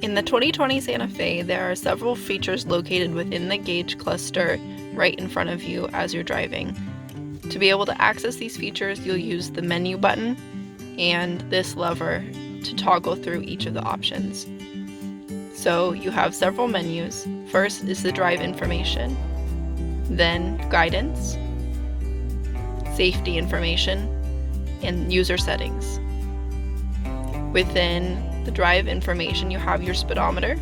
In the 2020 Santa Fe, there are several features located within the gauge cluster right in front of you as you're driving. To be able to access these features, you'll use the menu button and this lever to toggle through each of the options. So you have several menus. First is the drive information, then guidance, safety information, and user settings. Within the drive information, you have your speedometer,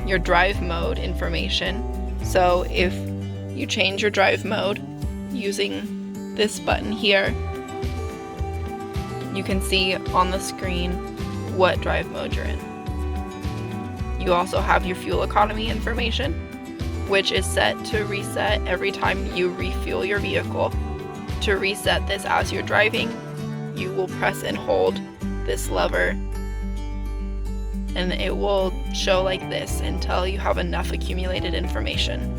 your drive mode information. So if you change your drive mode using this button here, you can see on the screen what drive mode you're in. You also have your fuel economy information, which is set to reset every time you refuel your vehicle. To reset this as you're driving, you will press and hold this lever, and it will show like this until you have enough accumulated information.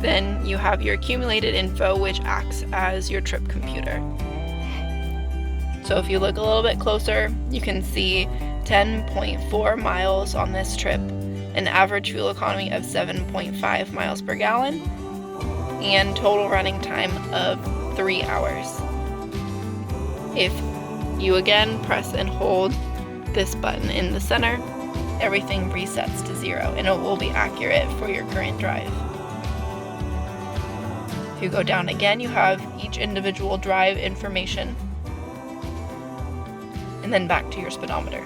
Then you have your accumulated info, which acts as your trip computer. So if you look a little bit closer, you can see 10.4 miles on this trip, an average fuel economy of 7.5 miles per gallon, and total running time of 3 hours. If you again press and hold this button in the center, everything resets to 0 and it will be accurate for your current drive. If you go down again, you have each individual drive information, and then back to your speedometer.